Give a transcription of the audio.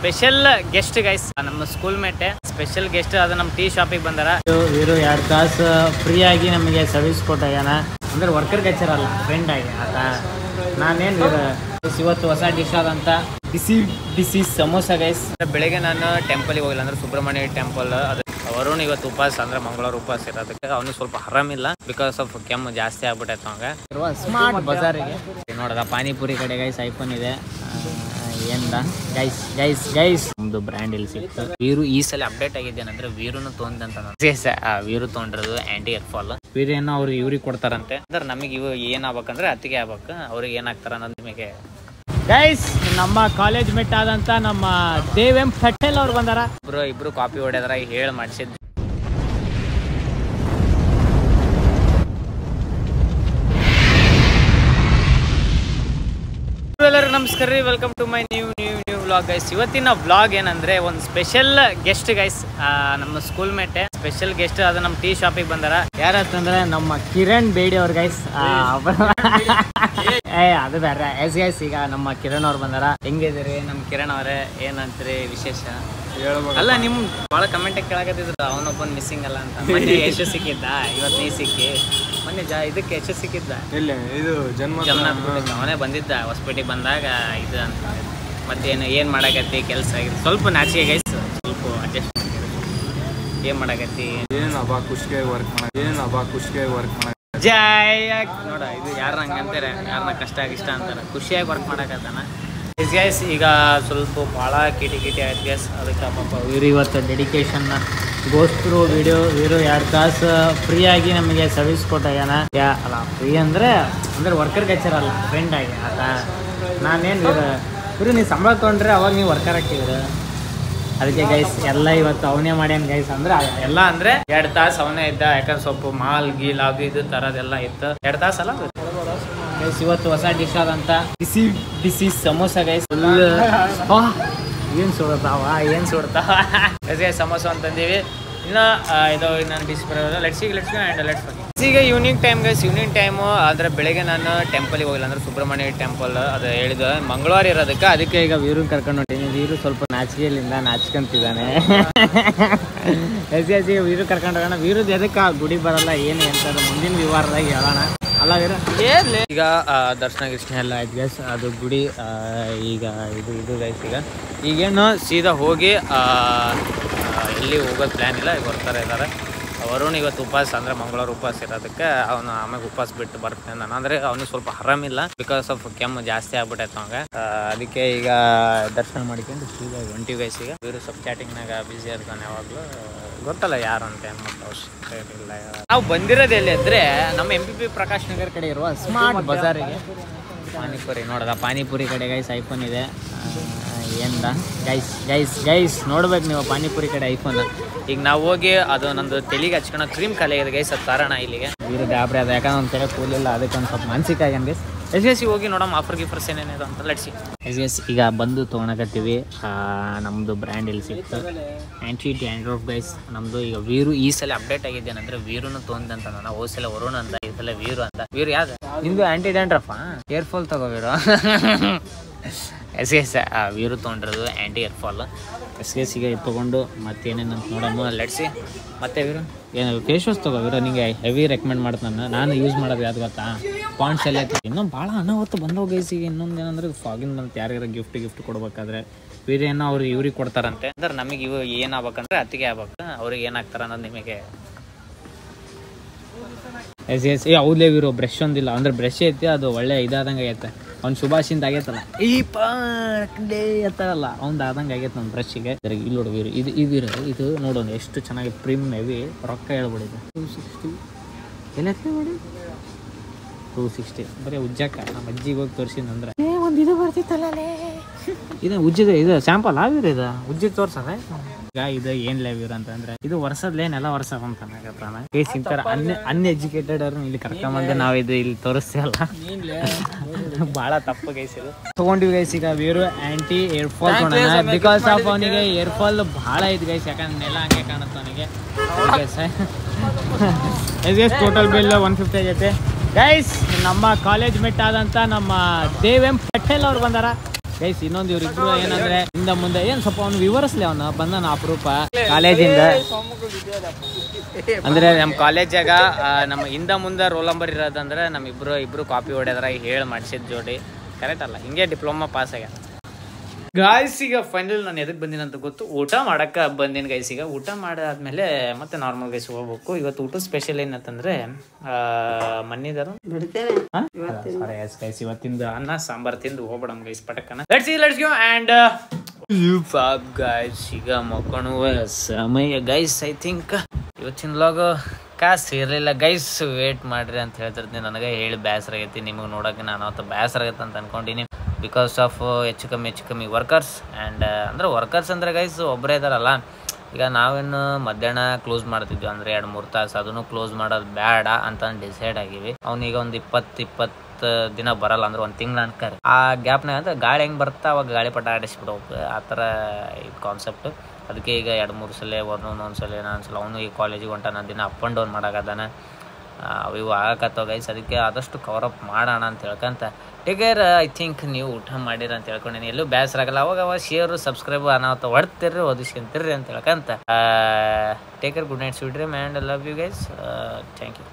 Special guest guys, ನಮ್ಮ schoolmate special guest. ಅದು ನಮ್ಮ ಟೀ ಶಾಪಿಗೆ ಬಂದಾರ. ಇವರು 2 ತಾಸು ಫ್ರೀ ಆಗಿ ನಮಗೆ ಸರ್ವಿಸ್ ಕೊಟ್ಟಾಗ್ಯಾನ. ಅಂದ್ರೆ ವರ್ಕರ್ ಹಚ್ಚಾರಲ್ಲ, ಫ್ರೆಂಡ್ ಆಗಿ ಆತ. ನಾನೇನು ಇವತ್ತು ಹೊಸ ಡಿಶ್ ಆದಂತ ಬಿಸಿ ಸಮೋಸ ಗೈಸ್. ಬೆಳಿಗ್ಗೆ ನಾನು ಟೆಂಪಲ್ಗೆ ಹೋಗಿಲ್ಲ, ಅಂದ್ರೆ ಸುಬ್ರಹ್ಮಣ್ಯ ಟೆಂಪಲ್. ಅದು ವರುಣ್ ಇವತ್ತು ಉಪವಾಸ, ಅಂದ್ರೆ ಮಂಗಳವಾರ ಉಪವಾಸ ಇರೋದಕ್ಕೆ ಅವ್ನಿಗೆ ಸ್ವಲ್ಪ ಆರಾಮಿಲ್ಲ. ಬಿಕಾಸ್ ಆಫ್ ಕೆಮ್ಮು ಜಾಸ್ತಿ ಆಗ್ಬಿಟ್ಟೈತೆ ಅವಂಗ. ಸ್ಮಾರ್ಟ್ ಬಜಾರಿಗೆ ನೋಡದ ಪಾನಿಪುರಿ ಕಡೆ ಗೈಸ್ ಐಫೋನ್ ಇದೆ. ಏನ್ದ ಗೈಸ್ ನಮ್ದು ಬ್ರ್ಯಾಂಡ್ ಇಲ್ಲಿ ಸಿಕ್ತು. ವೀರು ಈ ಸಲ ಅಪ್ಡೇಟ್ ಆಗಿದ್ದೇನಂದ್ರೆ ವೀರುನು ತೊಂದಂತ. ವೀರು ತೊಗೊಂಡಿರೋದು ಆಂಟಿ ಏರ್ಫಾಲ್. ವೀರು ಏನೋ ಅವ್ರು ಇವ್ರಿಗೆ ಕೊಡ್ತಾರಂತೆ. ಅಂದ್ರೆ ನಮಗೆ ಇವು ಏನ್ ಆಗ್ಬೇಕಂದ್ರೆ ಅತ್ತಿಗೆ ಆಗ್ಬೇಕು. ಅವ್ರಿಗೆ ಏನಾಗ್ತಾರ ಅನ್ನೋದು ನಿಮಗೆ ಗೈಸ್. ನಮ್ಮ ಕಾಲೇಜ್ ಮೇಟ್ ಆದಂತ ನಮ್ಮ ದೇವ್ ಎಂ ಪಟೇಲ್ ಅವ್ರು ಬಂದಾರ. ಇಬ್ರು ಕಾಪಿ ಹೊಡೆದ್ರ ಹೇಳಿ ಮಾಡಿಸಿದ್. ಎಲ್ಲರಿಗೂ ನಮಸ್ಕಾರ ರೀ, welcome to my new vlog guys. ಇವತ್ತಿನ ವ್ಲಾಗ್ ಏನಂದ್ರೆ ಒಂದು ಸ್ಪೆಷಲ್ ಗೆಸ್ಟ್ ಗೈಸ್, ನಮ್ಮ ಸ್ಕೂಲ್ ಮೇಟ್ ಸ್ಪೆಷಲ್ ಗೆಸ್ಟ್. ಅದು ನಮ್ಮ ಟೀ ಶಾಪಿಗೆ ಬಂದಾರ. ಯಾರಂತಂದ್ರೆ ನಮ್ಮ ಕಿರಣ್ ಬೇಡಿ ಅವ್ರ ಗೈಸ್. ಅದು ಬೇರೆ ಗೈಸ್. ಈಗ ನಮ್ಮ ಕಿರಣ್ ಅವ್ರು ಬಂದಾರ. ಹೆಂಗಿದಿರಿ ನಮ್ಮ ಕಿರಣ್ ಅವರೇ? ಏನಂತೀರಿ ವಿಶೇಷ? ಅಲ್ಲ, ನಿಮ್ ಬಹಳ ಕಮೆಂಟ್ ಕೇಳಕತ್ತಿದ್ರು ಅವನೊಬ್ಬನ್ ಮಿಸ್ಸಿಂಗ್ ಅಲ್ಲ ಅಂತ. ಮೊನ್ನೆ ಯಶು ಸಿಕ್ಕಿದ್ದ, ಇವತ್ತು ನೀ ಸಿಕ್ಕಿ. ಮೊನ್ನೆ ಇದಕ್ಕೆ ಯಶು ಸಿಕ್ಕಿದ್ದ, ಇದು ಜಮನಾಥ್ ಅವನೇ ಬಂದಿದ್ದ ಹೊಸಪೇಟೆಗೆ ಬಂದಾಗ. ಇದು ಅಂತ ಮತ್ತೇನು ಏನ್ ಮಾಡಕತ್ತಿ ಕೆಲಸ ಆಗಿದೆ. ಸ್ವಲ್ಪ ನಾಚಿಕೆ ಗೈಸ್, ಸ್ವಲ್ಪ ಅಡ್ಜಸ್ಟ್ ಏನ್ ಮಾಡಕತ್ತಿ. ಖುಷಿಯಾಗಿ ವರ್ಕ್ ಮಾಡ ಜೈ ನೋಡ. ಇದು ಯಾರ ಅಂತಾರೆ, ಯಾರನ್ನ ಕಷ್ಟ ಅಂತಾರೆ. ಖುಷಿಯಾಗಿ ವರ್ಕ್ ಮಾಡಕತ್ತಾನ ಗೈಸ್. ಈಗ ಸ್ವಲ್ಪ ಭಾಳ ಕಿಟಿ ಆಯ್ತು ಗೈಸ್. ಅದಕ್ಕೆ ಪಾಪ ಇವ್ರು ಇವತ್ತು ಡೆಡಿಕೇಶನ್ ಗೋಸ್ಕರ ವಿಡಿಯೋ. ಇವರು 2 ತಾಸು ಫ್ರೀ ಆಗಿ ನಮಗೆ ಸರ್ವಿಸ್ ಕೊಟ್ಟಾಗ್ಯಾನ. ಅಲ್ಲ, ಫ್ರೀ ಅಂದ್ರೆ ವರ್ಕರ್ ಹಚ್ಚಾರಲ್ಲ, ಫ್ರೆಂಡ್ ಆಗಿ ಆತ. ನಾನೇನು ಇವರು ನೀವು ಸಂಬಳ ತೊಗೊಂಡ್ರೆ ಅವಾಗ ನೀವು ವರ್ಕರ್ ಹಾಕಿದ್ರು. ಅದಕ್ಕೆ ಗೈಸ್ ಎಲ್ಲ ಇವತ್ತು ಅವನೇ ಮಾಡ್ಯಾನ ಗೈಸ್. ಅಂದ್ರೆ ಎಲ್ಲ ಅಂದ್ರೆ 2 ತಾಸು ಅವನೇ ಇದ್ದ. ಯಾಕಂದ್ರೆ ಸ್ವಲ್ಪ ಮಾಲ್ ಗೀಲ್ ಅದು ಇದು ತರದೆಲ್ಲ ಇತ್ತು. 2 ತಾಸು ಅಲ್ಲ ಗೈಸ್. ಇವತ್ತು ಹೊಸ ಡಿಶ್ ಆದಂತ ಬಿಸಿ ಸಮೋಸ ಗೈಸ್. ಏನ್ ಸುಡ್ತಾವ ಸಮೋಸ ಅಂತಂದೀವಿ. ಇನ್ನು ಇದು ನಾನು ಡಿಶ್ ಬರೋದು. ಲೆಟ್ಸ್ ಈಗ evening time guys. Evening time ಆದ್ರೆ ಬೆಳಿಗ್ಗೆ ನಾನು ಟೆಂಪಲ್ಗೆ ಹೋಗಿಲ್ಲ, ಅಂದ್ರೆ ಸುಬ್ರಹ್ಮಣ್ಯ ಟೆಂಪಲ್. ಅದು ಹೇಳಿದ ಮಂಗಳವಾರ ಇರೋದಕ್ಕೆ. ಅದಕ್ಕೆ ಈಗ ವೀರು ಕರ್ಕೊಂಡು ಹೊಂಟೀನಿ. ವೀರು ಸ್ವಲ್ಪ ನಾಚ್ಕೊಂತಿದ್ದಾನೆ. ವೀರು ಕರ್ಕೊಂಡು ಹೋಗೋಣ. ವೀರುದ್ ಎದಕ್ಕೆ ಗುಡಿ ಬರಲ್ಲ ಏನು ಅಂತ ಮುಂದಿನ ವಿವರದಾಗ ಹೇಳೋಣ. ಅಲ್ಲ ವೀರ ಈಗ ದರ್ಶನ ಎಲ್ಲ ಆಯ್ತು ಗೈಸ್. ಅದು ಗುಡಿ ಈಗ ಇದು ಗೈಸ್. ಈಗೇನು ಸೀದಾ ಹೋಗಿ ಎಲ್ಲಿ ಹೋಗೋದು ಪ್ಲ್ಯಾನ್ ಇಲ್ಲ. ಈಗ ಬರ್ತಾರೆ ಇದ್ದಾರೆ. ವರುಣ್ ಇವತ್ತು ಉಪವಾಸ, ಅಂದ್ರೆ ಮಂಗಳವಾರ ಉಪವಾಸ ಇರೋದಕ್ಕೆ ಅವನು ಆಮೇಲೆ ಉಪವಾಸ ಬಿಟ್ಟು ಬರ್ತೇನೆ ನಾನು. ಅಂದ್ರೆ ಅವನಿಗೆ ಸ್ವಲ್ಪ ಆರಾಮಿಲ್ಲ. ಬಿಕಾಸ್ ಆಫ್ ಕೆಮ್ಮು ಜಾಸ್ತಿ ಆಗ್ಬಿಟ್ಟೈತೆ ಅವಂಗ. ಅದಕ್ಕೆ ಈಗ ದರ್ಶನ ಮಾಡ್ಕೊಂಡು ಸೀದಾ ಹೊಂಟಿವಿ ಗೈಸ್. ಈಗ ಇವರು ಸ್ವಲ್ಪ ಚಾಟಿಂಗ್ನಾಗ ಬಿಸಿ ಇರ್ತಾನೆ ಯಾವಾಗಲೂ. ಗೊತ್ತಲ್ಲ ಯಾರು ಅಂತ ಏನು ಮತ್ತೆ ಅವಶ್ಯಕತೆ ಇಲ್ಲ. ನಾವು ಬಂದಿರೋದು ಎಲ್ಲಿ ಅಂದ್ರೆ ನಮ್ಮ MPP ಪ್ರಕಾಶ್ ನಗರ್ ಕಡೆ ಇರುವ ಸ್ಮಾರ್ಟ್ ಬಜಾರಿಗೆ. ಪಾನಿಪುರಿ ನೋಡದ ಪಾನಿಪುರಿ ಕಡೆ ಗೈಸ್ ಐಫೋನ್ ಇದೆ. ಏನ್ದ ಗೈಸ್ ನೋಡ್ಬೇಕು ನೀವು ಪಾನಿಪುರಿ ಕಡೆ ಐಫೋನ್. ಈಗ ನಾವು ಹೋಗಿ ಅದು ನಂದು ತೆಲಿಗೆ ಹಚ್ಕೊಳೋ ಕ್ರೀಮ್ ಖಾಲಿ ಆಗಿದೆ ಗೈಸ್. ಅದು ಕಾರಣ ಇಲ್ಲಿಗೆ ವೀರು ಗಾಬರಿ ಅದ. ಯಾಕಂದ್ರೆ ಒಂದು ತೆಲೆ ಕೂಲಿಲ್ಲ, ಅದಕ್ಕೆ ಒಂದು ಸ್ವಲ್ಪ ಮಾನಸಿಕ ಆಗ್ಯಾನ ಗೈಸ್. ಎಸ್ ಹೋಗಿ ನೋಡಮ್ಮ ಆಫರ್ ಗಿಫರ್ಸ್ ಏನೇನಿದೆ ಅಂತ ಲಟ್ಸಿ. ಎಸ್ ಈಗ ಬಂದು ತೊಗೊಳಕತ್ತೀವಿ. ನಮ್ಮದು ಬ್ರ್ಯಾಂಡ್ ಇಲ್ಲಿ ಸಿಕ್ತು, ಆ್ಯಂಟಿ ಡ್ಯಾಂಡ್ರಫ್ ಗೈಸ್ ನಮ್ಮದು. ಈಗ ವೀರು ಈ ಸಲ ಅಪ್ಡೇಟ್ ಆಗಿದ್ದೇನೆಂದ್ರೆ ವೀರುನು ತೊಂದಂತ. ನಾನು ಹೋದ ಸಲ ವರುಣ್ ಅಂತ, ಈ ಸಲ ವೀರು ಅಂತ. ವೀರು ಯಾವ್ದು ನಿಂದು ಆ್ಯಂಟಿ ಡ್ಯಾಂಡ್ರಫಾ? ಏರ್ಫಾಲ್ ತಗೋ ವೀರು. ಎಸ್ ವೀರು ತೊಗೊಂಡಿರೋದು ಆ್ಯಂಟಿ ಏರ್ಫಾಲ್. ಈಗ ತೊಗೊಂಡು ಮತ್ತೇನೇನು ಅಂತ ನೋಡಮ್ಮ ಲಟ್ಸಿ. ಮತ್ತೆ ವೀರು ಏನು ಫೇಸ್ ವಾಶ್ ತಗೋ ವೀರು. ನಿಂಗೆ ಹೆವಿ ರೆಕಮೆಂಡ್ ಮಾಡ್ತಾನೆ. ನಾನು ಯೂಸ್ ಮಾಡೋದು ಯಾವ್ದು ಗೊತ್ತಾ? ಪಾಂಡ್ಸ್ ಎಲ್ಲ ಐತಿ. ಇನ್ನೂ ಭಾಳ ಅನಾಹುತ ಬಂದವು ಗೈಸಿಗೆ. ಇನ್ನೊಂದು ಏನಂದ್ರೆ ಫಾಗಿನ್ ಬಂತು. ಯಾರ್ಯಾರ ಗಿಫ್ಟ್ ಕೊಡ್ಬೇಕಾದ್ರೆ ವೀರು ಏನೋ ಅವ್ರು ಇವ್ರಿಗೆ ಕೊಡ್ತಾರಂತೆ. ಅಂದ್ರೆ ನಮಗೆ ಇವು ಏನಾಗ್ಬೇಕಂದ್ರೆ ಅತ್ತಿಗೆ ಆಗ್ಬೇಕು. ಅವ್ರಿಗೆ ಏನಾಗ್ತಾರ ಅನ್ನೋದು ನಿಮಗೆ ಎಸ್ ಹೌದ್ಲೇ ವೀರು. ಬ್ರಷ್ ಒಂದಿಲ್ಲ, ಅಂದ್ರೆ ಬ್ರಷ್ ಐತಿ, ಅದು ಒಳ್ಳೆ ಇದಾದಂಗೆ ಆಗೈತೆ. ಅವ್ನು ಶುಭಾಶಿಂದ ಆಗೈತಲ್ಲ ಈ ಪಾಡೇ ಎತ್ತಾರಲ್ಲ ಅವ್ನು ಆದಂಗೆ ಆಗೈತೆ ನನ್ನ ಬ್ರಷ್ಗೆ. ಇಲ್ಲಿ ನೋಡು ವೀರು, ಇದು ನೋಡೋಣ ಎಷ್ಟು ಚೆನ್ನಾಗಿ ಪ್ರೀಮ್ ಹೆವಿ. ರೊಕ್ಕ ಹೇಳ್ಬಿಡಿದೆ 260 ಎಲ್ಲ ಮಾಡಿ 260 ಬರೀ ಉಜ್ಜಕ್ಕ. ನಮ್ಮ ಅಜ್ಜಿಗೆ ಹೋಗಿ ತೋರಿಸಿದಂದ್ರೆ ಒಂದು ಇದು ಬರ್ತಿತ್ತಲ್ಲೇ. ಇದು ಉಜ್ಜಿದ ಇದು ಸ್ಯಾಂಪಲ್ ವೀರು. ಇದು ಉಜ್ಜಿದ್ ತೋರ್ಸದೆ. ಈಗ ಇದು ಏನ್ ವೀರು ಅಂತಂದ್ರೆ ಇದು ವರ್ಷದ್ಲೇನೆಲ್ಲ ವರ್ಷ ಅಂತಾನ ಕೇಸ್. ಇಂತರ ಅನ್ಎಜುಕೇಟೆಡ್ ಅವ್ರನ್ನ ಇಲ್ಲಿ ಕರ್ಕೊಂಬಂದು ನಾವು ಇದು ಇಲ್ಲಿ ತೋರಿಸ್ತೇವಲ್ಲ, ಬಹಳ ತಪ್ಪು ಗೈಸ್. ಇದು ತಗೊಂಡಿವಿ ಗೈಸ್. ಈಗ ವೀರು ಆಂಟಿ ಏರ್ಫಾಲ್ ತೊಗೊಂಡ. ಬಿಕಾಸ್ ಆಫ್ ಅವನಿಗೆ ಏರ್ಫಾಲ್ ಬಹಳ ಐತಿ ಗೈಸ್. ಯಾಕಂದ್ರೆ ನೆಲ ಹಂಗೆ ಕಾಣುತ್ತೆ ಅವನಿಗೆ. ಟೋಟಲ್ ಬಿಲ್ 150 ಆಗೈತೆ ಗೈಸ್. ನಮ್ಮ ಕಾಲೇಜ್ ಮೇಟ್ ಆದಂತ ನಮ್ಮ ದೇವ್ ಎಂ ಪಟೇಲ್ ಅವ್ರು ಬಂದಾರ. ಗೈಸ್ ಇನ್ನೊಂದು ಇವ್ರಿಬ್ರು ಏನಂದ್ರೆ ಹಿಂದ ಮುಂದೆ ಏನ್ ಸ್ವಲ್ಪ ಅವ್ನು ವಿವರಿಸ್ಲಿ ಅವನು ಬಂದನ ಅಪರೂಪ ಕಾಲೇಜಿಂದ ಅಂದ್ರೆ ನಮ್ಮ ಕಾಲೇಜಾಗ ನಮ್ಮ ಹಿಂದ ಮುಂದೆ ರೋಲ್ ನಂಬರ್ ಇರೋದಂದ್ರೆ ನಮ್ಮ ಇಬ್ರು ಕಾಪಿ ಹೊಡೆದ್ರ ಹೇಳಿ ಮಾಡಿಸಿದ ಜೋಡಿ ಕರೆಕ್ಟ್ ಅಲ್ಲ ಹಿಂಗೆ ಡಿಪ್ಲೊಮಾ ಪಾಸ್ ಆಗ್ಯಾರ ಗಾಯ್ಸ್. ಈಗ ಫೈನಲ್ ನಾನು ಎದಕ್ಕೆ ಬಂದಿನ ಅಂತ ಗೊತ್ತು, ಊಟ ಮಾಡಕ್ಕ ಬಂದಿನ ಗೈಸ್. ಈಗ ಊಟ ಮಾಡಾದ್ಮೇಲೆ ಮತ್ತೆ ನಾರ್ಮಲ್ ಗೈಸ್ ಹೋಗ್ಬೇಕು. ಇವತ್ತು ಊಟ ಸ್ಪೆಷಲ್ ಏನಂತಂದ್ರೆ ಮನ್ನಿದಾರು ಗೈಸ್ ಇವತ್ತಿಂದ ಅನ್ನ ಸಾಂಬಾರ್ ತಿಂದು ಹೋಗ್ಬಿಡಮ್ ಗೈಸ್ ಪಟಕ್ಕನ. ಲೆಟ್ಸ್ ಗೋ ಅಂಡ್ ಗೈಸ್ ಈಗ ಮಕ್ಕಳುವ ಸಮಯ ಗೈಸ್. ಐ ಥಿಂಕ್ ಇವತ್ತಿನ ಲಾಗ್ ಕಾಸ್ ಇರಲಿಲ್ಲ ಗೈಸ್, ವೇಟ್ ಮಾಡ್ರಿ ಅಂತ ಹೇಳ್ತಿರ್ತೀನಿ. ನನಗೆ ಹೇಳಿ ಬೇಸರ ಆಗೈತಿ, ನಿಮಗೆ ನೋಡೋಕೆ ನಾನು ಅವತ್ತು ಬೇಸರ ಆಗೈತೆ ಅಂತ ಅನ್ಕೊಂಡಿನಿ. ಬಿಕಾಸ್ ಆಫ್ ಹೆಚ್ಚು ಕಮ್ಮಿ ವರ್ಕರ್ಸ್ ಆ್ಯಂಡ್ ಅಂದರೆ ವರ್ಕರ್ಸ್ ಅಂದರೆ ಗೈಸ್ ಒಬ್ಬರೇ ಇದಾರಲ್ಲ. ಈಗ ನಾವೇನು ಮಧ್ಯಾಹ್ನ ಕ್ಲೋಸ್ ಮಾಡ್ತಿದ್ವಿ ಅಂದರೆ 2-3 ತಾಸು, ಅದನ್ನು ಕ್ಲೋಸ್ ಮಾಡೋದು ಬೇಡ ಅಂತ ಡಿಸೈಡ್ ಆಗಿವಿ. ಅವ್ನೀಗ ಒಂದು 20 ದಿನ ಬರಲ್ಲ ಅಂದ್ರೆ 1 ತಿಂಗಳು ಅನ್ಕರಿ. ಆ ಗ್ಯಾಪ್ನಾಗ ಅಂದ್ರೆ ಗಾಳಿ ಹೆಂಗೆ ಬರುತ್ತೆ ಅವಾಗ ಗಾಳಿಪಟ ಆಡಿಸ್ಬಿಡ್ಬೇಕು, ಆ ಥರ ಇದು ಕಾನ್ಸೆಪ್ಟ್. ಅದಕ್ಕೆ ಈಗ 2-3 ಸಲ ಒಂದೊಂದ್ಸಲ ಅವನು ಈ ಕಾಲೇಜಿಗೆ ಹೊಂಟ ನಾನು ದಿನ ಅಪ್ ಆ್ಯಂಡ್ ಡೌನ್ ಮಾಡೋಕದಾನ, ಇವು ಆಗಕತ್ತವ ಗೈಸ್. ಅದಕ್ಕೆ ಆದಷ್ಟು ಕವರಪ್ ಮಾಡೋಣ ಅಂತ ಹೇಳ್ಕೊಂತ ಟೇಕ್ ಕೇರ್. ಐ ಥಿಂಕ್ ನೀವು ಊಟ ಮಾಡಿರ ಅಂತ ಹೇಳ್ಕೊಂಡೀನಿ, ಎಲ್ಲೂ ಬೇಸರ ಆಗಲ್ಲ. ಅವಾಗ ಶೇರು ಸಬ್ಸ್ಕ್ರೈಬ್ ಅನಾಹುತ ಹೊಡ್ತಿರ್ರಿ ಓದಿಸ್ಕೊಂತಿರ್ರಿ ಅಂತ ಹೇಳ್ಕೊಂತ take care. Good night, sweet dream and love you guys. Thank you.